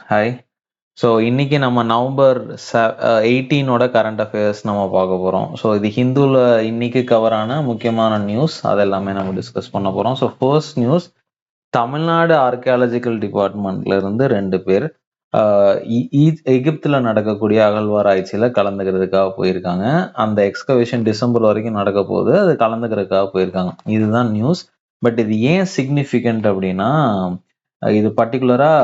Hi. So இன்னைக்கு நம்ம November 18ஓட current affairs நம்ம பார்க்க போகிறோம். ஸோ இது ஹிந்துவில் இன்னைக்கு கவரான முக்கியமான நியூஸ் அதெல்லாமே நம்ம டிஸ்கஸ் பண்ண போகிறோம். So first news, Tamil Nadu archaeological டிபார்ட்மெண்ட்ல இருந்து 2 பேர் எகிப்தில் நடக்கக்கூடிய அகழ்வாராய்ச்சியில் கலந்துக்கிறதுக்காக போயிருக்காங்க. அந்த எக்ஸ்கவேஷன் டிசம்பர் வரைக்கும் நடக்க போகுது, அது கலந்துக்கிறதுக்காக போயிருக்காங்க. இதுதான் நியூஸ். பட் இது ஏன் சிக்னிஃபிகண்ட் அப்படின்னா, இது பர்டிகுலரா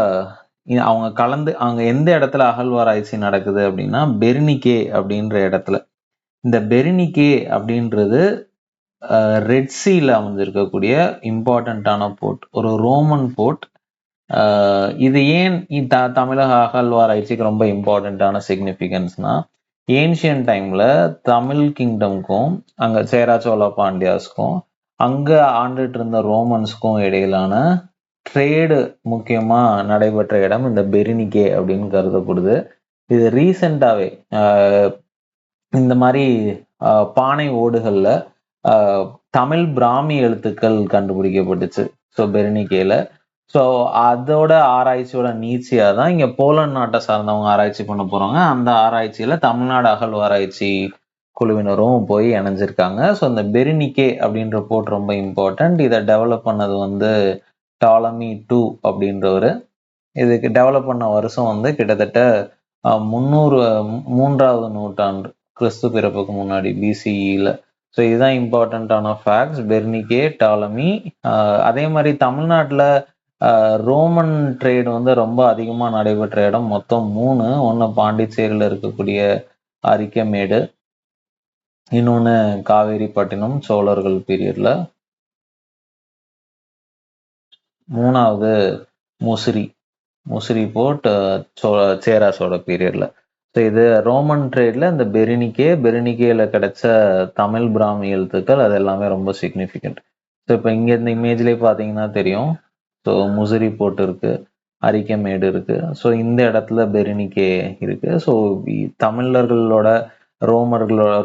அவங்க எந்த இடத்துல அகழ்வாராய்ச்சி நடக்குது அப்படின்னா, பெர்னிகே அப்படின்ற இடத்துல. இந்த பெர்னிகே அப்படின்றது ரெட் சீல அமைஞ்சிருக்கக்கூடிய இம்பார்ட்டண்ட்டான போர்ட், ஒரு ரோமன் போர்ட். இது ஏன் தமிழக அகழ்வாராய்ச்சிக்கு ரொம்ப இம்பார்ட்டண்ட்டான சிக்னிஃபிகன்ஸ்னா, ஏன்ஷியன் டைம்ல தமிழ் கிங்டம்க்கும் அங்க சேரா சோழ பாண்டியாஸ்க்கும் அங்க ஆண்டுட்டு இருந்த ரோமன்ஸ்க்கும் இடையிலான ட்ரேடு முக்கியமா நடைபெற்ற இடம் இந்த பெர்னிகே அப்படின்னு கருதப்படுது. இது ரீசெண்டாவே இந்த மாதிரி பானை ஓடுகள்ல தமிழ் பிராமி எழுத்துக்கள் கண்டுபிடிக்கப்பட்டுச்சு. ஸோ பெர்னிகேல. ஸோ அதோட ஆராய்ச்சியோட நீட்சியா தான் இங்க போலந்து நாட்டை சார்ந்தவங்க ஆராய்ச்சி பண்ண போறாங்க. அந்த ஆராய்ச்சியில தமிழ்நாடு அகழ்வாராய்ச்சி குழுவினரும் போய் இணைஞ்சிருக்காங்க. ஸோ இந்த பெர்னிகே அப்படின்ற போர்ட் ரொம்ப இம்பார்ட்டன்ட். இதை டெவலப் பண்ணது வந்து டாலமி 2 அப்படின்றவர். இதுக்கு டெவலப் பண்ண வருஷம் கிட்டத்தட்ட 3வது நூற்றாண்டு கிறிஸ்து பிறப்புக்கு முன்னாடி பிசிஇல. ஸோ இதுதான் இம்பார்ட்டண்ட்டான ஃபேக்ட்ஸ். பெர்னிகே, டாலமி. அதே மாதிரி தமிழ்நாட்டில் ரோமன் ட்ரேடு ரொம்ப அதிகமாக நடைபெற்ற இடம் மொத்தம் 3. ஒன்று பாண்டிச்சேரியில் இருக்கக்கூடிய அரிக்கமேடு, இன்னொன்று காவேரிப்பட்டினம் சோழர்கள் பீரியட்ல, 3வது முசிறி போர்ட் சேராஸோட பீரியட்ல. ஸோ இது ரோமன் ட்ரேட்ல இந்த பெர்னிகேல கிடைச்ச தமிழ் பிராமி எழுத்துக்கள் அது எல்லாமே ரொம்ப சிக்னிஃபிகண்ட். ஸோ இப்போ இங்கே இந்த இமேஜ்லேயே பார்த்தீங்கன்னா தெரியும். ஸோ முசிறி போர்ட் இருக்கு, அரிக்கமேடு இருக்கு. ஸோ இந்த இடத்துல பெர்னிகே இருக்கு. ஸோ தமிழர்களோட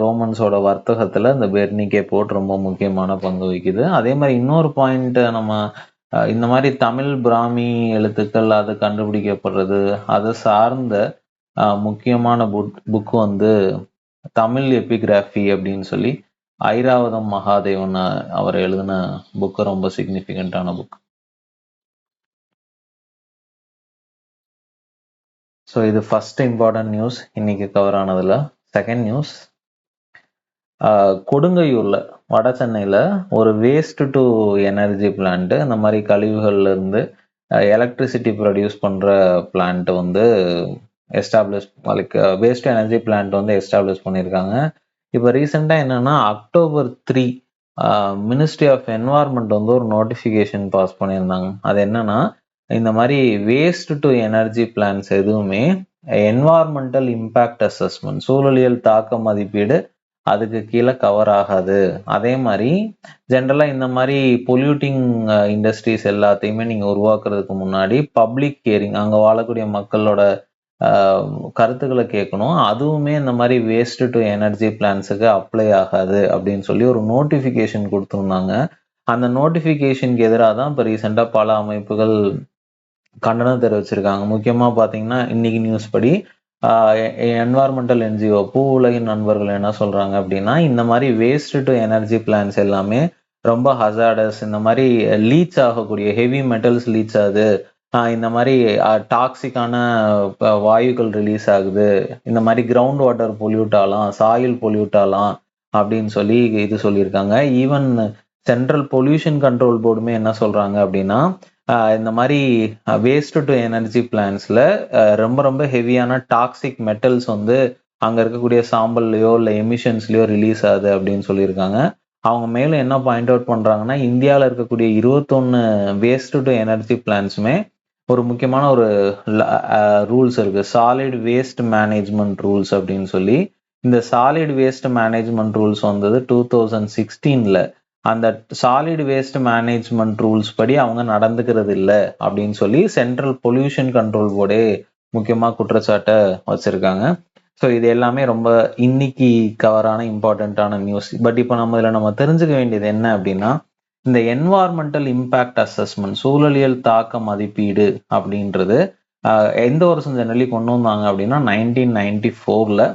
ரோமன்ஸோட வர்த்தகத்துல இந்த பெர்னிகே போர்ட் ரொம்ப முக்கியமான பங்கு வகிக்குது. அதே மாதிரி இன்னொரு பாயிண்ட், நம்ம இந்த மாதிரி தமிழ் பிராமி எழுத்துக்கள் அது கண்டுபிடிக்கப்படுறது, அதை சார்ந்த முக்கியமான புக் தமிழ் எபிகிராஃபி அப்படின்னு சொல்லி ஐராவதம் மகாதேவன் அவர் எழுதின புக்கு ரொம்ப சிக்னிஃபிகண்டான புக். ஸோ இது ஃபர்ஸ்ட் இம்பார்ட்டன்ட் நியூஸ் இன்னைக்கு கவர் ஆனதுல. செகண்ட் நியூஸ், கொடுங்கையூர்ல வட சென்னையில் ஒரு வேஸ்ட் டு எனர்ஜி பிளான்ட், இந்த மாதிரி கழிவுகள்ல இருந்து எலக்ட்ரிசிட்டி ப்ரொடியூஸ் பண்ற plant establish waste energy plant establish பண்ணியிருக்காங்க. இப்போ ரீசெண்டாக என்னன்னா, October 3 மினிஸ்ட்ரி ஆஃப் என்வாயர்மெண்ட் ஒரு நோட்டிஃபிகேஷன் பாஸ் பண்ணியிருந்தாங்க. அது என்னன்னா, இந்த மாதிரி வேஸ்ட் டு எனர்ஜி பிளான்ஸ் எதுவுமே என்வாயர்மெண்டல் இம்பேக்ட் அசஸ்மெண்ட், சூழலியல் தாக்க மதிப்பீடு அதுக்கு கீழே கவர் ஆகாது. அதே மாதிரி ஜென்ரலா இந்த மாதிரி பொல்யூட்டிங் இண்டஸ்ட்ரீஸ் எல்லாத்தையுமே நீங்க உருவாக்குறதுக்கு முன்னாடி பப்ளிக் ஹியரிங், அங்க வாழக்கூடிய மக்களோட கருத்துக்களை கேட்கணும். அதுவுமே இந்த மாதிரி வேஸ்ட் டு எனர்ஜி பிளான்ஸுக்கு அப்ளை ஆகாது அப்படின்னு சொல்லி ஒரு நோட்டிஃபிகேஷன் கொடுத்துருந்தாங்க. அந்த நோட்டிஃபிகேஷனுக்கு எதிராக தான் இப்போ ரீசெண்டாக பல அமைப்புகள் கண்டனம் தெரிவிச்சிருக்காங்க. முக்கியமா பாத்தீங்கன்னா, இன்னைக்கு நியூஸ் படி என்வாயர்மெண்டல் என்ஜிஓ பூ உலகின் நண்பர்கள் என்ன சொல்றாங்க அப்படின்னா, இந்த மாதிரி வேஸ்ட் டு எனர்ஜி பிளான்ஸ் எல்லாமே ரொம்ப ஹசார்டஸ், இந்த மாதிரி லீச் ஆகக்கூடிய ஹெவி மெட்டல்ஸ் லீச் ஆகுது, இந்த மாதிரி டாக்ஸிக்கான வாயுக்கள் ரிலீஸ் ஆகுது, இந்த மாதிரி கிரவுண்ட் வாட்டர் பொல்யூட் ஆகலாம், சாயில் பொல்யூட் ஆகலாம் அப்படின்னு சொல்லி இது சொல்லியிருக்காங்க. ஈவன் சென்ட்ரல் பொல்யூஷன் கண்ட்ரோல் போர்டுமே என்ன சொல்றாங்க அப்படின்னா, இந்த மாதிரி வேஸ்ட் டு எனர்ஜி பிளான்ஸ்ல ரொம்ப ரொம்ப ஹெவியான டாக்ஸிக் மெட்டல்ஸ் அங்க இருக்கக்கூடிய சாம்பல்லையோ இல்லை எமிஷன்ஸ்லயோ ரிலீஸ் ஆகுது அப்படின்னு சொல்லியிருக்காங்க. அவங்க மேலும் என்ன பாயிண்ட் அவுட் பண்றாங்கன்னா, இந்தியாவில் இருக்கக்கூடிய 21 வேஸ்ட் டு எனர்ஜி பிளான்ஸுமே ஒரு முக்கியமான ஒரு ரூல்ஸ் இருக்கு, சாலிட் வேஸ்ட் மேனேஜ்மெண்ட் ரூல்ஸ் அப்படின்னு சொல்லி. இந்த சாலிட் வேஸ்ட் மேனேஜ்மெண்ட் ரூல்ஸ் 2016ல அந்த சாலிட் வேஸ்ட் மேனேஜ்மெண்ட் ரூல்ஸ் படி அவங்க நடந்துக்கிறது இல்லை அப்படின்னு சொல்லி சென்ட்ரல் பொல்யூஷன் கண்ட்ரோல் போர்டே முக்கியமா குற்றச்சாட்டை வச்சிருக்காங்க. ஸோ இது எல்லாமே ரொம்ப இன்னைக்கு கவரான இம்பார்ட்டண்ட்டான நியூஸ். பட் இப்போ நம்ம தெரிஞ்சுக்க வேண்டியது என்ன அப்படின்னா, இந்த என்வாயர்மெண்டல் இம்பேக்ட் அசஸ்மெண்ட், சூழலியல் தாக்க மதிப்பீடு அப்படின்றது எந்த வருஷம் ஜெனரலி கொண்டு வந்தாங்க அப்படின்னா 1994ல்.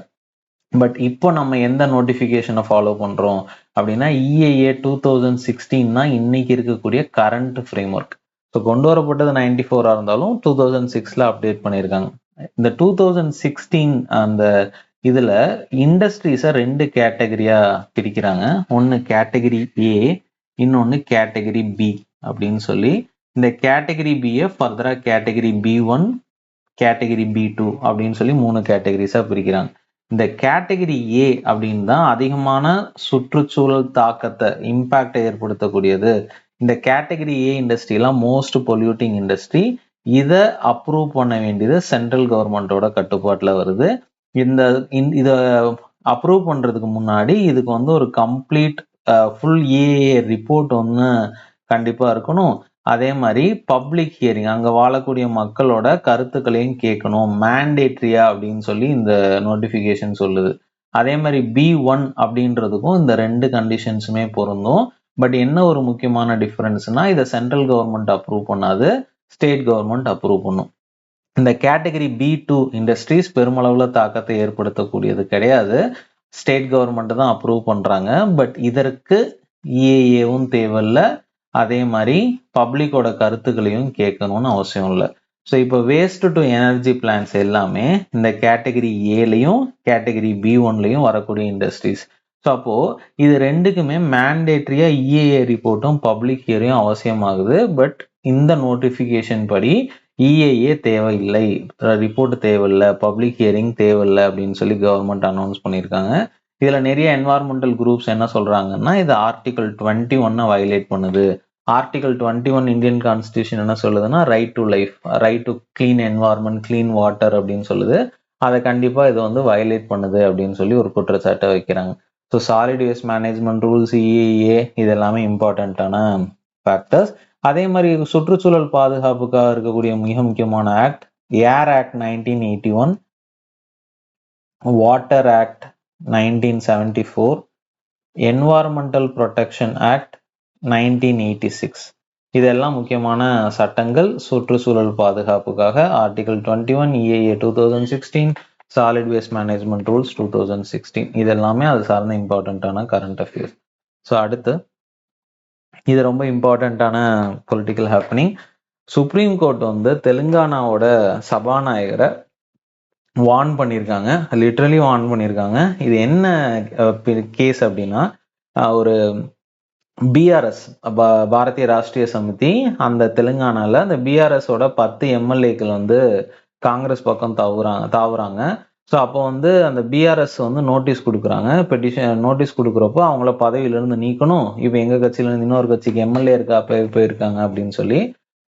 பட் இப்போ நம்ம எந்த நோட்டிஃபிகேஷனை ஃபாலோ பண்ணுறோம் அப்படின்னா EIA 2016 தான் இன்னைக்கு இருக்கக்கூடிய கரண்ட் ஃப்ரேம் ஒர்க். ஸோ கொண்டு வரப்பட்டது 94 இருந்தாலும் 2006ல் அப்டேட் பண்ணியிருக்காங்க. இந்த 2016 அந்த இதில் இண்டஸ்ட்ரீஸை 2 கேட்டகரியாக பிரிக்கிறாங்க. ஒன்று கேட்டகரி A, இன்னொன்று கேட்டகரி B அப்படின்னு சொல்லி. இந்த கேட்டகரி பியை ஃபர்தராக கேட்டகரி B1, கேட்டகரி B2 அப்படின்னு சொல்லி 3 கேட்டகரிஸாக பிரிக்கிறாங்க. இந்த கேட்டகரி A அப்படின்னு தான் அதிகமான சுற்றுச்சூழல் தாக்கத்தை இம்பேக்டை ஏற்படுத்தக்கூடியது. இந்த கேட்டகரி A இண்டஸ்ட்ரிலாம் மோஸ்ட் பொல்யூட்டிங் இண்டஸ்ட்ரி. இதை அப்ரூவ் பண்ண வேண்டியது சென்ட்ரல் கவர்மெண்டோட கட்டுப்பாட்டில் வருது. இதை அப்ரூவ் பண்ணுறதுக்கு முன்னாடி இதுக்கு வந்து ஒரு கம்ப்ளீட் ஃபுல் EIA ரிப்போர்ட் ஒன்று கண்டிப்பாக இருக்கணும். அதே மாதிரி பப்ளிக் ஹியரிங், அங்கே வாழக்கூடிய மக்களோட கருத்துக்களையும் கேட்கணும், மேண்டேட்ரியா அப்படின்னு சொல்லி இந்த நோட்டிஃபிகேஷன் சொல்லுது. அதே மாதிரி B1 அப்படின்றதுக்கும் இந்த 2 கண்டிஷன்ஸுமே பொருந்தும். பட் என்ன ஒரு முக்கியமான டிஃபரன்ஸ்னா, இதை சென்ட்ரல் கவர்மெண்ட் அப்ரூவ் பண்ணாது, ஸ்டேட் கவர்மெண்ட் அப்ரூவ் பண்ணும். இந்த கேட்டகரி B2 இண்டஸ்ட்ரீஸ் பெருமளவில் தாக்கத்தை ஏற்படுத்தக்கூடியது கிடையாது, ஸ்டேட் கவர்மெண்ட் தான் அப்ரூவ் பண்ணுறாங்க. பட் இதற்கு EIAவும் தேவையில்லை, அதே மாதிரி பப்ளிக்கோட கருத்துக்களையும் கேட்கணும்னு அவசியம் இல்லை. ஸோ இப்போ வேஸ்ட் டு எனர்ஜி பிளான்ஸ் எல்லாமே இந்த கேட்டகரி ஏலையும் கேட்டகரி B1லையும் வரக்கூடிய இண்டஸ்ட்ரீஸ். ஸோ அப்போது இது ரெண்டுக்குமே மேண்டேட்ரியா EIA ரிப்போர்ட்டும் பப்ளிக் ஹியரிங்கும் அவசியமாகுது. பட் இந்த நோட்டிஃபிகேஷன் படி EIA தேவையில்லை, ரிப்போர்ட் தேவையில்லை, பப்ளிக் ஹியரிங் தேவையில்லை அப்படின்னு சொல்லி கவர்மெண்ட் அனௌன்ஸ் பண்ணியிருக்காங்க. இதில் நிறைய என்வாரன்மெண்டல் குரூப்ஸ் என்ன சொல்கிறாங்கன்னா, இது ஆர்டிகல் 21 வயலேட் பண்ணுது. ஆர்டிகல் 21 இந்தியன் கான்ஸ்டியூஷன் என்ன சொல்லுதுன்னா, right to life, right to clean environment, clean water அப்படின்னு சொல்லுது. அதை கண்டிப்பாக இது வந்து வயலேட் பண்ணுது அப்படின்னு சொல்லி ஒரு குற்றச்சாட்டை வைக்கிறாங்க. So solid waste management rules, EIA இது எல்லாமே இம்பார்ட்டண்ட்டான ஃபேக்டர்ஸ். அதே மாதிரி சுற்றுச்சூழல் பாதுகாப்புக்காக இருக்கக்கூடிய மிக முக்கியமான ஆக்ட் ஏர் act 1981, water act 1974, environmental protection act 1986. இதெல்லாம் முக்கியமான சட்டங்கள் சுற்றுச்சூழல் பாதுகாப்புக்காக. Article 21 EIA 2016, solid waste management rules 2016, இதெல்லாமே அது சார்ந்த இம்பார்ட்டண்ட்டான கரண்ட் அஃபேர்ஸ். ஸோ அடுத்து இது ரொம்ப இம்பார்ட்டண்ட்டான பொலிட்டிக்கல் ஹேப்பனிங். சுப்ரீம் கோர்ட் வந்து தெலுங்கானாவோட சபாநாயகரை வார்ன் பண்ணியிருக்காங்க, லிட்ரலி வார்ன் பண்ணியிருக்காங்க. இது என்ன கேஸ் அப்படின்னா, ஒரு பிஆர்எஸ் பாரதிய ராஷ்டிரிய சமிதி அந்த தெலுங்கானால அந்த பிஆர்எஸோட 10 எம்எல்ஏக்கள் வந்து காங்கிரஸ் பக்கம் தாவுறாங்க. ஸோ அப்போ வந்து அந்த பிஆர்எஸ் வந்து நோட்டீஸ் கொடுக்குறாங்க, பெட்டிஷன் நோட்டீஸ் கொடுக்குறப்போ அவங்கள பதவியிலிருந்து நீக்கணும், இப்போ எங்கள் கட்சியிலேருந்து இன்னொரு கட்சிக்கு எம்எல்ஏ இருக்கா போயிருக்காங்க அப்படின்னு சொல்லி.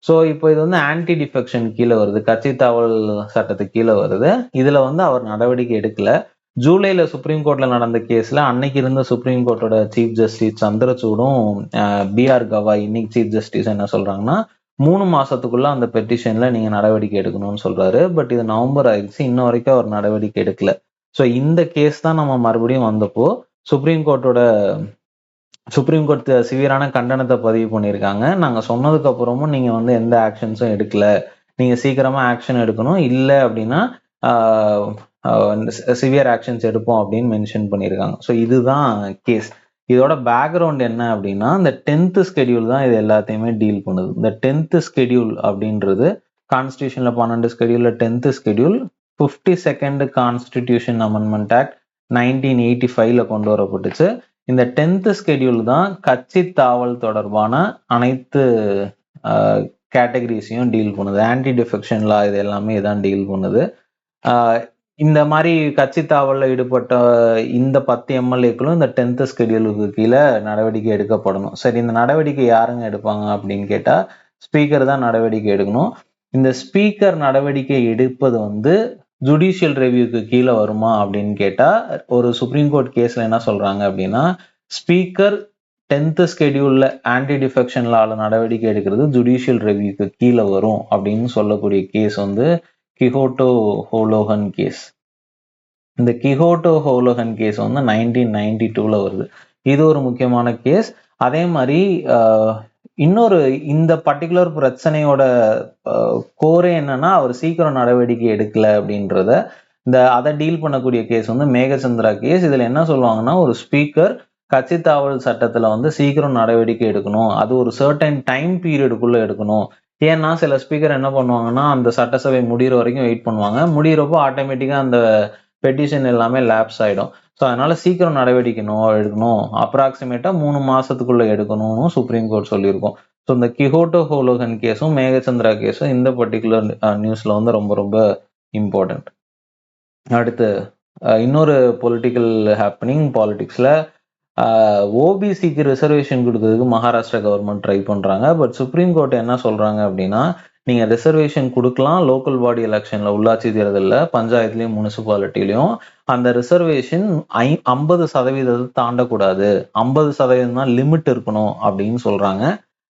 ஸோ இப்போ இது வந்து ஆன்டி டிஃபெக்ஷன் கீழே வருது, கட்சி தாவல் சட்டத்துக்கு கீழே வருது. இதில் வந்து அவர் நடவடிக்கை எடுக்கல. ஜூலைல சுப்ரீம் கோர்ட்ல நடந்த கேஸ்ல அன்னைக்கு இருந்த சுப்ரீம் கோர்ட்டோட சீஃப் ஜஸ்டிஸ் சந்திரசூடும் BR கவாய் இன்னைக்கு சீஃப் ஜஸ்டிஸ் என்ன சொல்றாங்கன்னா, 3 மாசத்துக்குள்ள அந்த பெட்டிஷன்ல நீங்க நடவடிக்கை எடுக்கணும்னு சொல்றாரு. பட் இது நவம்பர் ஆயிடுச்சு, இன்ன வரைக்கும் அவர் நடவடிக்கை எடுக்கல. ஸோ இந்த கேஸ் தான் நம்ம மறுபடியும் வந்தப்போ சுப்ரீம் கோர்ட் சிவியரான கண்டனத்தை பதிவு பண்ணியிருக்காங்க. நாங்கள் சொன்னதுக்கு அப்புறமும் நீங்க வந்து எந்த ஆக்ஷன்ஸும் எடுக்கல, நீங்க சீக்கிரமா ஆக்ஷன் எடுக்கணும், இல்லை அப்படின்னா சிவியர் ஆக்ஷன்ஸ் எடுப்போம் அப்படின்னு மென்ஷன் பண்ணியிருக்காங்க. ஸோ இதுதான் கேஸ். இதோட பேக்ரவுண்ட் என்ன அப்படின்னா, இந்த 10th ஸ்கெடியூல் தான் இது எல்லாத்தையுமே டீல் பண்ணுது. இந்த 10th ஸ்கெடியூல் அப்படின்றது கான்ஸ்டியூஷன்ல 12 ஸ்கெடியூல்ல 10th schedule 52nd constitution amendment act 1985ல கொண்டு வரப்பட்டுச்சு. இந்த 10th ஸ்கெடியூல் தான் கட்சி தாவல் தொடர்பான அனைத்து கேட்டகரிஸையும் டீல் பண்ணுது. ஆன்டி டிஃபெக்ஷன் லா இது எல்லாமே இதான் டீல் பண்ணுது. இந்த மாதிரி கட்சி தாவலில் ஈடுபட்ட இந்த 10 எம்எல்ஏக்களும் இந்த 10th ஸ்கெடியூலுக்கு கீழே நடவடிக்கை எடுக்கப்படணும். சரி, இந்த நடவடிக்கை யாருங்க எடுப்பாங்க அப்படின்னு கேட்டால் ஸ்பீக்கர் தான் நடவடிக்கை எடுக்கணும். இந்த ஸ்பீக்கர் நடவடிக்கை எடுப்பது வந்து ஜுடிஷியல் ரிவ்யூக்கு கீழே வருமா அப்படின்னு கேட்டால், ஒரு சுப்ரீம் கோர்ட் கேஸில் என்ன சொல்கிறாங்க அப்படின்னா, ஸ்பீக்கர் 10th ஸ்கெடியூலில் ஆன்டி டிஃபெக்ஷன் லால நடவடிக்கை எடுக்கிறது ஜுடிஷியல் ரிவ்யூக்கு கீழே வரும் அப்படின்னு சொல்லக்கூடிய கேஸ் வந்து கிஹோட்டோ ஹோலோகன் கேஸ். இந்த கிஹோட்டோ ஹோலோகன் கேஸ் வந்து 1992ல வருது. இது ஒரு முக்கியமான கேஸ். அதே மாதிரி இன்னொரு இந்த பர்டிகுலர் பிரச்சனையோட கோரே என்னன்னா, அவர் சீக்கிரம் நடவடிக்கை எடுக்கல அப்படின்றத அதை டீல் பண்ணக்கூடிய கேஸ் வந்து மேகச்சந்திரா கேஸ். இதுல என்ன சொல்லுவாங்கன்னா, ஒரு ஸ்பீக்கர் கட்சி தாவல் சட்டத்துல வந்து சீக்கிரம் நடவடிக்கை எடுக்கணும், அது ஒரு சர்டன் டைம் பீரியடுக்குள்ள எடுக்கணும். ஏன்னா சில ஸ்பீக்கர் என்ன பண்ணுவாங்கன்னா, அந்த சட்டசபை முடிகிற வரைக்கும் வெயிட் பண்ணுவாங்க. முடிகிறப்போ ஆட்டோமேட்டிக்கா அந்த பெட்டிஷன் எல்லாமே லேப்ஸ் ஆயிடும். ஸோ அதனால சீக்கிரம் நடவடிக்கை எடுக்கணும், அப்ராக்சிமேட்டா 3 மாசத்துக்குள்ள எடுக்கணும்னு சுப்ரீம் கோர்ட் சொல்லியிருக்கோம். ஸோ இந்த கிஹோட்டோ ஹோலோகன் கேஸும் மேகச்சந்திரா கேஸும் இந்த பர்டிகுலர் நியூஸ்ல வந்து ரொம்ப ரொம்ப இம்பார்ட்டன்ட். அடுத்து இன்னொரு பொலிட்டிக்கல் ஹேப்பனிங் பாலிடிக்ஸ்ல ஓபிசிக்கு ரிசர்வேஷன் கொடுக்கறதுக்கு மகாராஷ்டிரா கவர்மெண்ட் ட்ரை பண்றாங்க. பட் சுப்ரீம் கோர்ட் என்ன சொல்றாங்க அப்படின்னா, நீங்க ரிசர்வேஷன் கொடுக்கலாம் லோக்கல் பாடி எலெக்ஷன்ல, உள்ளாட்சி தேர்தலில், பஞ்சாயத்துலயும் முனிசிபாலிட்டிலையும். அந்த ரிசர்வேஷன் 50% தாண்டக்கூடாது, 50% தான் லிமிட் இருக்கணும் அப்படின்னு சொல்றாங்க.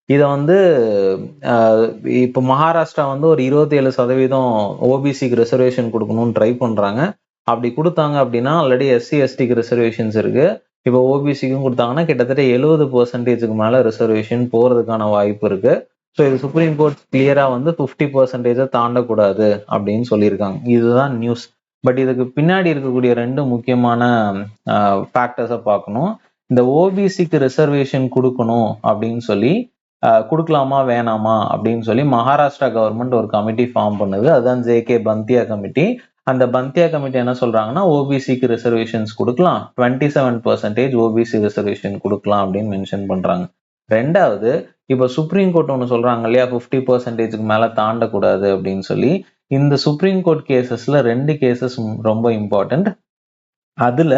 இதை வந்து இப்போ மகாராஷ்டிரா வந்து ஒரு 27% ஓபிசிக்கு ரிசர்வேஷன் கொடுக்கணும்னு ட்ரை பண்றாங்க. அப்படி கொடுத்தாங்க அப்படின்னா, ஆல்ரெடி எஸ்சி எஸ்டிக்கு ரிசர்வேஷன்ஸ் இருக்கு, இப்போ ஓபிசிக்கும் கொடுத்தாங்கன்னா கிட்டத்தட்ட 70% மேல ரிசர்வேஷன் போறதுக்கான வாய்ப்பு இருக்கு. ஸோ இது சுப்ரீம் கோர்ட் கிளியரா வந்து 50% தாண்டக்கூடாது அப்படின்னு சொல்லியிருக்காங்க. இதுதான் நியூஸ். பட் இதுக்கு பின்னாடி இருக்கக்கூடிய 2 முக்கியமான ஃபேக்டர்ஸை பார்க்கணும். இந்த ஓபிசிக்கு ரிசர்வேஷன் கொடுக்கணும் அப்படின்னு சொல்லி கொடுக்கலாமா வேணாமா அப்படின்னு சொல்லி மகாராஷ்டிரா கவர்மெண்ட் ஒரு கமிட்டி ஃபார்ம் பண்ணுது. அதுதான் ஜே.கே. பந்தியா கமிட்டி. அந்த பந்தியா கமிட்டி என்ன சொல்றாங்கன்னா, ஓபிசிக்கு ரிசர்வேஷன்ஸ் கொடுக்கலாம், 27% ஓபிசி ரிசர்வேஷன் கொடுக்கலாம் அப்படின்னு மென்ஷன் பண்றாங்க. ரெண்டாவது, இப்ப சுப்ரீம் கோர்ட் ஒன்று சொல்றாங்க இல்லையா, 50%க்கு மேல தாண்டக்கூடாது அப்படின்னு சொல்லி. இந்த சுப்ரீம் கோர்ட் கேசஸ்ல 2 கேசஸ் ரொம்ப இம்பார்ட்டன்ட். அதுல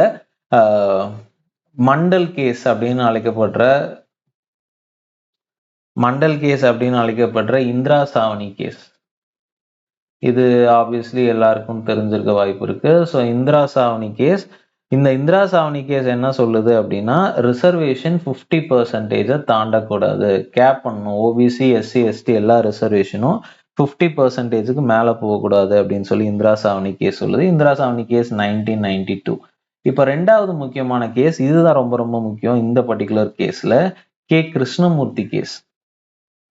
மண்டல் கேஸ் அப்படின்னு அழைக்கப்படுற இந்திரா சாவனி கேஸ். இது ஆப்வியஸ்லி எல்லாருக்கும் தெரிஞ்சிருக்க வாய்ப்பு இருக்கு. ஸோ இந்திரா சாவனி கேஸ், இந்த இந்திரா சாவனி கேஸ் என்ன சொல்லுது அப்படின்னா, ரிசர்வேஷன் 50% தாண்டக்கூடாது, கேப் பண்ணணும். ஓபிசி எஸ்சி எஸ்டி எல்லா ரிசர்வேஷனும் 50%க்கு மேல போகக்கூடாது அப்படின்னு சொல்லி இந்திரா சாவனி கேஸ் சொல்லுது. இந்திரா சாவனி கேஸ் 1992. இப்ப 2வது முக்கியமான கேஸ், இதுதான் ரொம்ப ரொம்ப முக்கியம் இந்த பர்டிகுலர் கேஸ்ல, கே. கிருஷ்ணமூர்த்தி கேஸ்.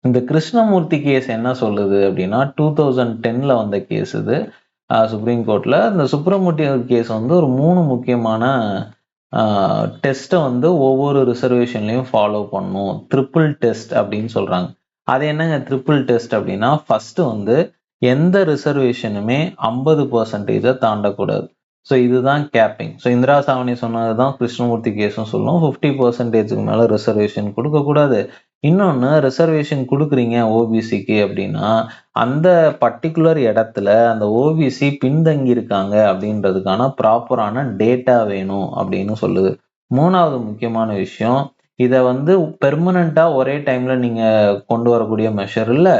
இந்த கிருஷ்ணமூர்த்தி கேஸ் என்ன சொல்லுது அப்படின்னா, 2010ல வந்த கேஸ் இது சுப்ரீம் கோர்ட்ல. இந்த சுப்ரமூர்த்தி கேஸ் வந்து ஒரு 3 முக்கியமான டெஸ்ட்டை வந்து ஒவ்வொரு ரிசர்வேஷன்லையும் ஃபாலோ பண்ணும், ட்ரிபிள் டெஸ்ட் அப்படின்னு சொல்றாங்க. அது என்னங்க ட்ரிபிள் டெஸ்ட் அப்படின்னா, ஃபர்ஸ்ட் வந்து எந்த ரிசர்வேஷனுமே 50% தாண்டக்கூடாது. ஸோ இதுதான் கேப்பிங். ஸோ இந்திரா சாவனி சொன்னதுதான் கிருஷ்ணமூர்த்தி கேஸும் சொல்லும், 50%க்கு மேல ரிசர்வேஷன் கொடுக்கக்கூடாது. இன்னொன்னு, ரிசர்வேஷன் கொடுக்குறீங்க ஓபிசிக்கு அப்படின்னா, அந்த பர்டிகுலர் இடத்துல அந்த ஓபிசி பின்தங்கி இருக்காங்க அப்படின்றதுக்கான ப்ராப்பரான டேட்டா வேணும் அப்படின்னு சொல்லுது. 3வது முக்கியமான விஷயம், இதை வந்து பெர்மனண்டா ஒரே டைம்ல நீங்க கொண்டு வரக்கூடிய மெஷர் இல்ல,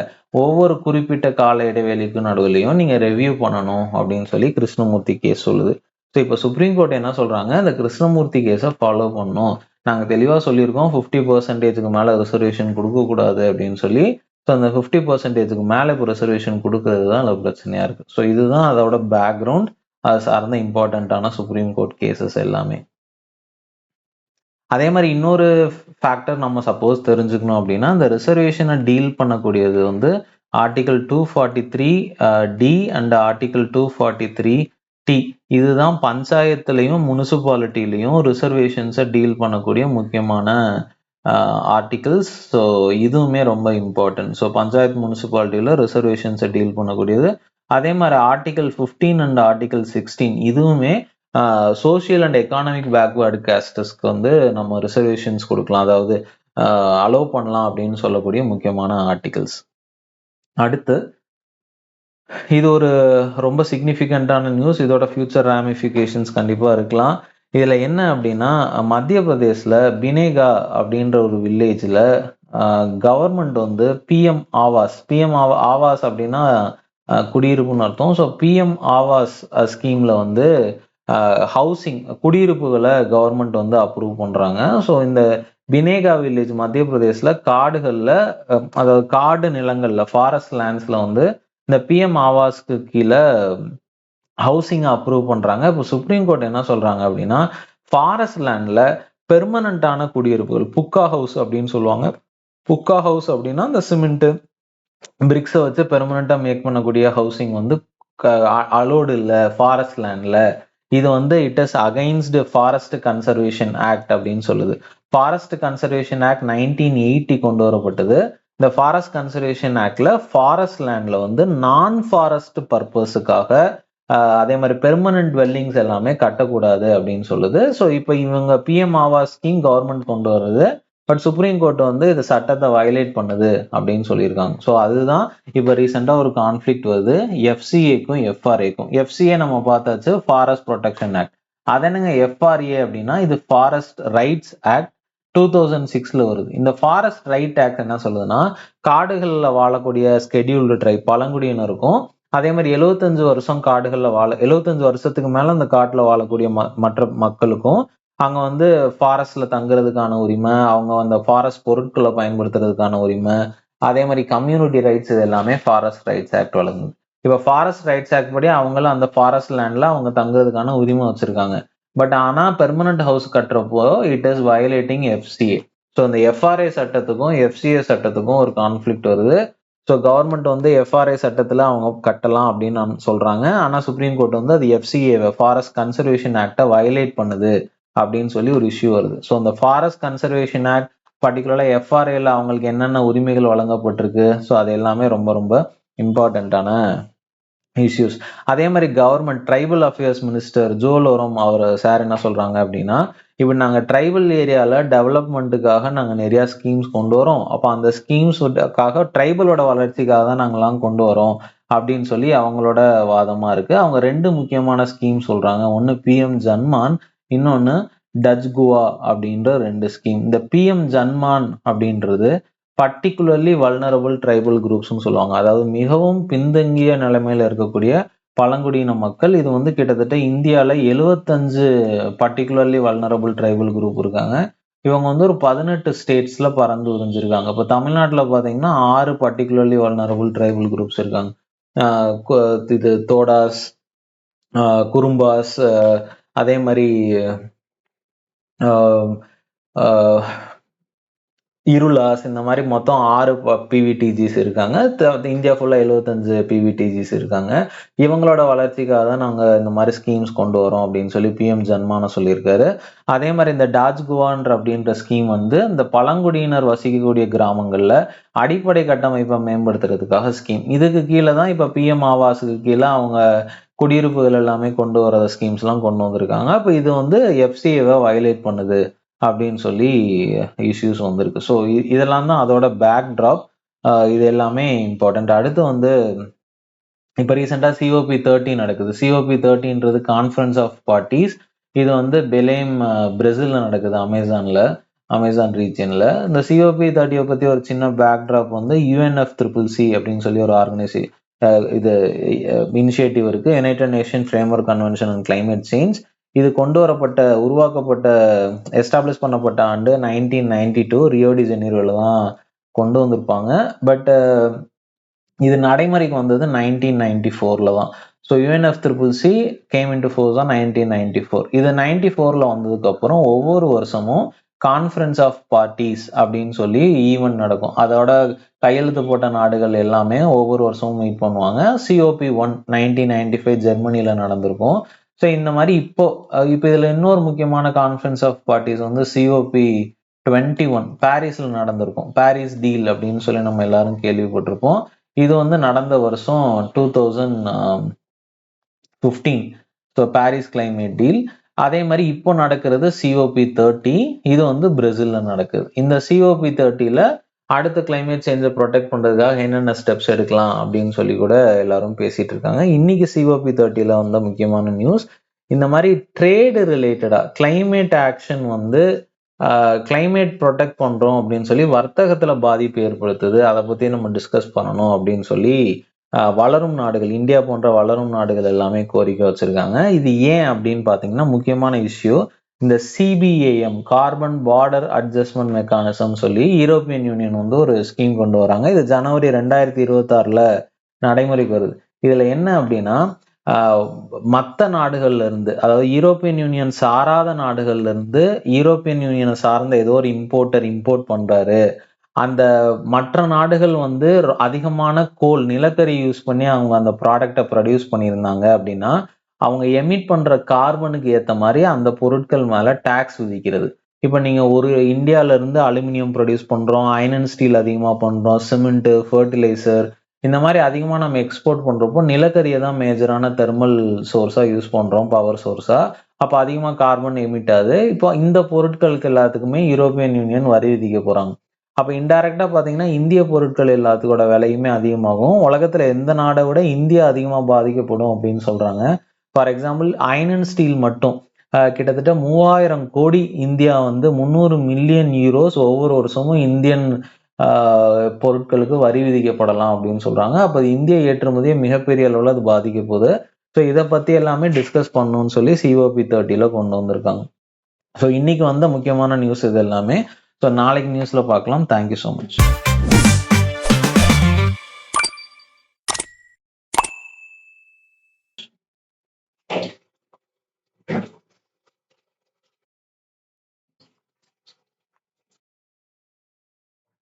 ஒவ்வொரு குறிப்பிட்ட கால இடைவெளிக்கு நடுவுலையும் நீங்க ரெவியூ பண்ணணும் அப்படின்னு சொல்லி கிருஷ்ணமூர்த்தி கேஸ் சொல்லுது. ஸோ இப்போ சுப்ரீம் கோர்ட் என்ன சொல்றாங்க, இந்த கிருஷ்ணமூர்த்தி கேஸை ஃபாலோ பண்ணணும். நாங்கள் தெளிவாக சொல்லியிருக்கோம் 50%க்கு மேலே ரிசர்வேஷன் கொடுக்கக்கூடாது அப்படின்னு சொல்லி. ஸோ அந்த 50%க்கு மேலே இப்போ ரிசர்வேஷன் கொடுக்கறது தான் அதில் பிரச்சனையாக இருக்குது. ஸோ இதுதான் அதோட பேக்ரவுண்ட், அது சார்ந்த இம்பார்ட்டண்ட்டான சுப்ரீம் கோர்ட் கேசஸ் எல்லாமே. அதே மாதிரி இன்னொரு ஃபேக்டர் நம்ம சப்போஸ் தெரிஞ்சுக்கணும் அப்படின்னா, இந்த ரிசர்வேஷனை டீல் பண்ணக்கூடியது வந்து article 243 D and article 243 D. இதுதான் பஞ்சாயத்துலையும் முனிசிபாலிட்டிலையும் ரிசர்வேஷன்ஸை டீல் பண்ணக்கூடிய முக்கியமான ஆர்டிகல்ஸ். ஸோ இதுவுமே ரொம்ப இம்பார்ட்டன்ட். ஸோ பஞ்சாயத்து முனிசிபாலிட்டியில் ரிசர்வேஷன்ஸை டீல் பண்ணக்கூடியது. அதே மாதிரி ஆர்டிகல் 15 அண்ட் ஆர்டிகல் 16 இதுவுமே சோசியல் அண்ட் எக்கானமிக் பேக்வேர்டு காஸ்டஸ்க்கு வந்து நம்ம ரிசர்வேஷன்ஸ் கொடுக்கலாம், அதாவது அலோவ் பண்ணலாம் அப்படின்னு சொல்லக்கூடிய முக்கியமான ஆர்டிகல்ஸ். அடுத்து, இது ஒரு ரொம்ப சிக்னிஃபிகண்டான நியூஸ். இதோட ஃபியூச்சர் ராமிஃபிகேஷன்ஸ் கண்டிப்பா இருக்கலாம். இதுல என்ன அப்படின்னா, மத்திய பிரதேஷ்ல பினேகா அப்படின்ற ஒரு வில்லேஜ்ல கவர்மெண்ட் வந்து பிஎம் ஆவாஸ் அப்படின்னா குடியிருப்புன்னு அர்த்தம். ஸோ பிஎம் ஆவாஸ் ஸ்கீம்ல வந்து ஹவுசிங் குடியிருப்புகளை கவர்மெண்ட் வந்து அப்ரூவ் பண்றாங்க. ஸோ இந்த பினேகா வில்லேஜ் மத்திய பிரதேஷ்ல காடுகள்ல, அதாவது காடு நிலங்கள்ல, ஃபாரஸ்ட் லேண்ட்ஸ்ல வந்து இந்த பிஎம் ஆவாஸ்க்கு கீழே ஹவுசிங் அப்ரூவ் பண்றாங்க. இப்போ சுப்ரீம் கோர்ட் என்ன சொல்றாங்க அப்படின்னா, ஃபாரஸ்ட் லேண்ட்ல பெர்மனண்டான குடியிருப்புகள், புக்கா ஹவுஸ் அப்படின்னு சொல்லுவாங்க, புக்கா ஹவுஸ் அப்படின்னா இந்த சிமெண்ட் பிரிக்ஸை வச்சு பெர்மனண்டா மேக் பண்ணக்கூடிய ஹவுசிங் வந்து அலோடு இல்லை ஃபாரஸ்ட் லேண்ட்ல. இது வந்து it is against forest conservation act அப்படின்னு சொல்லுது. ஃபாரஸ்ட் கன்சர்வேஷன் ஆக்ட் 1980 கொண்டு வரப்பட்டது. இந்த ஃபாரஸ்ட் கன்சர்வேஷன் ஆக்ட்ல ஃபாரஸ்ட் லேண்ட்ல வந்து நான் ஃபாரஸ்ட் பர்பஸுக்காக அதே மாதிரி பெர்மனன்ட் வெல்லிங்ஸ் எல்லாமே கட்டக்கூடாது அப்படின்னு சொல்லுது. ஸோ இப்போ இவங்க பிஎம் ஆவாஸ் ஸ்கீம் கவர்மெண்ட் கொண்டு வருது. பட் சுப்ரீம் கோர்ட் வந்து இது சட்டத்தை வயலேட் பண்ணுது அப்படின்னு சொல்லியிருக்காங்க. ஸோ அதுதான் இப்போ ரீசெண்டாக ஒரு கான்ஃபிளிக்ட் வருது எஃப்சிஏக்கும் எஃப்ஆர்ஏக்கும். எஃப்சிஏ நம்ம பார்த்தாச்சு, ஃபாரஸ்ட் ப்ரொடெக்ஷன் ஆக்ட். அதனுங்க எஃப்ஆர்ஏ அப்படின்னா இது ஃபாரஸ்ட் ரைட்ஸ் ஆக்ட் 2006 வருது. இந்த ஃபாரஸ்ட் ரைட் ஆக்ட் என்ன சொல்லுதுன்னா, காடுகளில் வாழக்கூடிய ஸ்கெடியூல்டு ட்ரைப் பழங்குடியினருக்கும் அதே மாதிரி 75 வருஷம் காடுகளில் 75 வருஷத்துக்கு மேல அந்த காட்டில் வாழக்கூடிய மற்ற மக்களுக்கும் அங்க வந்து ஃபாரஸ்ட்ல தங்குறதுக்கான உரிமை, அவங்க அந்த ஃபாரஸ்ட் பொருட்களை பயன்படுத்துறதுக்கான உரிமை, அதே மாதிரி கம்யூனிட்டி ரைட்ஸ், இது எல்லாமே ஃபாரஸ்ட் ரைட்ஸ் ஆக்ட் வழங்குது. இப்போ ஃபாரஸ்ட் ரைட்ஸ் ஆக்ட் படி அவங்களும் அந்த ஃபாரஸ்ட் லேண்ட்ல அவங்க தங்குறதுக்கான உரிமை வச்சிருக்காங்க. பட் ஆனா பெர்மனன்ட் ஹவுஸ் கட்டுறப்போ it is violating FCA. So இந்த எஃப்ஆர்ஏ சட்டத்துக்கும் எஃப்சிஏ சட்டத்துக்கும் ஒரு கான்ஃபிளிக்ட் வருது. ஸோ கவர்மெண்ட் வந்து எஃப்ஆர்ஏ சட்டத்தில் அவங்க கட்டலாம் அப்படின்னு சொல்றாங்க. ஆனால் சுப்ரீம் கோர்ட் வந்து அது எஃப்சிஏ ஃபாரஸ்ட் கன்சர்வேஷன் ஆக்டை வயலேட் பண்ணுது அப்படின்னு சொல்லி ஒரு இஷ்யூ வருது. ஸோ இந்த ஃபாரஸ்ட் கன்சர்வேஷன் ஆக்ட் பர்டிகுலராக எஃப்ஆர்ஏல அவங்களுக்கு என்னென்ன உரிமைகள் வழங்கப்பட்டிருக்கு, ஸோ அது எல்லாமே ரொம்ப ரொம்ப இம்பார்ட்டண்ட்டான இஷ்யூஸ். அதே மாதிரி government tribal affairs minister Jual Oram அவர் சார் என்ன சொல்றாங்க அப்படின்னா, இப்போ நாங்கள் ட்ரைபல் ஏரியாவில் டெவலப்மெண்ட்டுக்காக நாங்கள் நிறையா ஸ்கீம்ஸ் கொண்டு வரோம். அப்போ அந்த ஸ்கீம்ஸுக்காக ட்ரைபலோட வளர்ச்சிக்காக தான் நாங்கள்லாம் கொண்டு வரோம் அப்படின்னு சொல்லி அவங்களோட வாதமாக இருக்குது. அவங்க 2 முக்கியமான ஸ்கீம் சொல்கிறாங்க. ஒன்று பிஎம் ஜன்மான், இன்னொன்று டச்குவா அப்படின்ற 2 ஸ்கீம். இந்த பிஎம் ஜன்மான் அப்படின்றது பர்டிகுலர்லி வல்னரபிள் ட்ரைபல் குரூப்ஸ்னு சொல்லுவாங்க. அதாவது மிகவும் பின்தங்கிய நிலைமையில இருக்கக்கூடிய பழங்குடியின மக்கள். இது வந்து கிட்டத்தட்ட இந்தியாவில் 75 பர்டிகுலர்லி வல்னரபிள் ட்ரைபல் குரூப் இருக்காங்க. இவங்க வந்து ஒரு 18 ஸ்டேட்ஸ்ல பறந்து விரிஞ்சிருக்காங்க. இப்போ தமிழ்நாட்டில் பார்த்தீங்கன்னா 6 பர்டிகுலர்லி வல்னரபிள் ட்ரைபல் குரூப்ஸ் இருக்காங்க. இது தோடாஸ், குறும்பாஸ், அதே மாதிரி இருளாஸ், இந்த மாதிரி மொத்தம் 6 பிவிடிஜிஸ் இருக்காங்க. இந்தியா ஃபுல்லாக 75 பிவிடிஜிஸ் இருக்காங்க. இவங்களோட வளர்ச்சிக்காக தான் நாங்கள் இந்த மாதிரி ஸ்கீம்ஸ் கொண்டு வரோம் அப்படின்னு சொல்லி பிஎம் ஜன்மான சொல்லியிருக்காரு. அதே மாதிரி இந்த டாஜ்குவான்ற அப்படின்ற ஸ்கீம் வந்து இந்த பழங்குடியினர் வசிக்கக்கூடிய கிராமங்களில் அடிப்படை கட்டமைப்பை மேம்படுத்துறதுக்காக ஸ்கீம். இதுக்கு கீழே தான் இப்போ பிஎம் ஆவாஸுக்கு கீழே அவங்க குடியிருப்புகள் எல்லாமே கொண்டு வர ஸ்கீம்ஸ்லாம் கொண்டு வந்திருக்காங்க. அப்போ இது வந்து எஃப்சிஏவை வயலேட் பண்ணுது அப்படின்னு சொல்லி இஷ்யூஸ் வந்திருக்கு. ஸோ இதெல்லாம் தான் அதோட பேக் ட்ராப். இது எல்லாமே இம்பார்ட்டன்ட். அடுத்து வந்து இப்போ ரீசெண்டாக COP30 நடக்குது. COP30ன்றது கான்ஃபரன்ஸ் ஆஃப் பார்ட்டிஸ். இது வந்து பெலேம் பிரேசில்ல நடக்குது, அமேசான் ரீஜியன்ல. இந்த COP30 பத்தி ஒரு சின்ன பேக் ட்ராப் வந்து UNFCCC அப்படின்னு சொல்லி ஒரு ஆர்கனைசேஷன் இது இனிஷியேட்டிவ் இருக்கு. United nation framework convention and climate change. இது கொண்டு வரப்பட்ட எஸ்டாப்ளிஷ் பண்ணப்பட்ட ஆண்டு 1992 ரியோ டி ஜெனீரோல தான் கொண்டு வந்திருப்பாங்க. பட் இது நடைமுறைக்கு வந்தது 1994 தான். So UNFCCC game into force தான் 1994. இது 94ல வந்ததுக்கு அப்புறம் ஒவ்வொரு வருஷமும் கான்ஃபரன்ஸ் ஆஃப் பார்ட்டிஸ் அப்படின்னு சொல்லி ஈவெண்ட் நடக்கும். அதோட கையெழுத்து போட்ட நாடுகள் எல்லாமே ஒவ்வொரு வருஷமும் மீட் பண்ணுவாங்க. COP1 1995 ஜெர்மனியில நடந்திருக்கும். ஸோ இந்த மாதிரி இப்போ இதில் இன்னொரு முக்கியமான கான்ஃபரன்ஸ் ஆஃப் பார்ட்டிஸ் வந்து COP21 பாரிஸ்ல நடந்திருக்கும். பாரிஸ் டீல் அப்படின்னு சொல்லி நம்ம எல்லாரும் கேள்விப்பட்டிருப்போம். இது வந்து நடந்த வருஷம் 2015. So Paris climate deal. அதே மாதிரி இப்போ நடக்கிறது COP30. இது வந்து பிரேசில்ல நடக்குது. இந்த COP30ல அடுத்த கிளைமேட் சேஞ்சை ப்ரொடெக்ட் பண்றதுக்காக என்னென்ன ஸ்டெப்ஸ் எடுக்கலாம் அப்படின்னு சொல்லி கூட எல்லாரும் பேசிட்டு இருக்காங்க. இன்னைக்கு COP30ல வந்த முக்கியமான நியூஸ், இந்த மாதிரி ட்ரேடு ரிலேட்டடா கிளைமேட் ஆக்ஷன் வந்து கிளைமேட் ப்ரொடெக்ட் பண்றோம் அப்படின்னு சொல்லி வர்த்தகத்துல பாதிப்பு ஏற்படுத்துது, அதை பத்தி நம்ம டிஸ்கஸ் பண்ணணும் அப்படின்னு சொல்லி வளரும் நாடுகள், இந்தியா போன்ற வளரும் நாடுகள் எல்லாமே கோரிக்கை வச்சிருக்காங்க. இது ஏன் அப்படின்னு பாத்தீங்கன்னா முக்கியமான இஷ்யூ இந்த CBAM carbon border adjustment mechanism சொல்லி யூரோப்பியன் யூனியன் வந்து ஒரு ஸ்கீம் கொண்டு வராங்க. இது ஜனவரி 2026ல நடைமுறைக்கு வருது. இதுல என்ன அப்படின்னா மற்ற நாடுகள்ல இருந்து, அதாவது யூரோப்பியன் யூனியன் சாராத நாடுகள்ல இருந்து யூரோப்பியன் யூனியனை சார்ந்த ஏதோ ஒரு இம்போர்ட் பண்றாரு அந்த மற்ற நாடுகள் வந்து அதிகமான கோல் நிலக்கரி யூஸ் பண்ணி அவங்க அந்த ப்ராடக்டை ப்ரொடியூஸ் பண்ணியிருந்தாங்க அப்படின்னா அவங்க எமிட் பண்ற கார்பனுக்கு ஏத்த மாதிரி அந்த பொருட்கள் மேல டாக்ஸ் விதிக்கிறது. இப்ப நீங்க ஒரு இந்தியால இருந்து அலுமினியம் ப்ரொடியூஸ் பண்றோம், அயர்ன் அண்ட் ஸ்டீல் அதிகமா பண்றோம், சிமெண்ட், ஃபர்டிலைசர் இந்த மாதிரி அதிகமா நம்ம எக்ஸ்போர்ட் பண்றப்போ நிலக்கரியை தான் மேஜரான தெர்மல் சோர்ஸா யூஸ் பண்றோம், பவர் சோர்ஸா. அப்ப அதிகமா கார்பன் எமிட் ஆகுது. இப்போ இந்த பொருட்களுக்கு எல்லாத்துக்குமே யூரோப்பியன் யூனியன் வரி விதிக்க போறாங்க. அப்ப இன்டைரக்டா பாத்தீங்கன்னா இந்திய பொருட்கள் எல்லாத்துக்கோட விலையுமே அதிகமாகும். உலகத்துல எந்த நாடை விட இந்தியா அதிகமா பாதிக்கப்படும் அப்படின்னு சொல்றாங்க. For example iron and Steeles மட்டும் கிட்டத்தட்ட 3000 கோடி இந்தியா வந்து 300 மில்லியன் யூரோஸ் ஒவ்வொரு வருஷமும் இந்தியன் பொருட்களுக்கு வரி விதிக்கப்படலாம் அப்படின்னு சொல்றாங்க. அப்ப இந்திய ஏற்றுமதியை மிகப்பெரிய அளவுல அது பாதிக்க போகுது. ஸோ இதை பத்தி எல்லாமே டிஸ்கஸ் பண்ணணும்னு சொல்லி COP30 கொண்டு வந்திருக்காங்க. ஸோ இன்னைக்கு வந்த முக்கியமான நியூஸ் இது எல்லாமே. ஸோ நாளைக்கு நியூஸ்ல பார்க்கலாம். Thank you so much.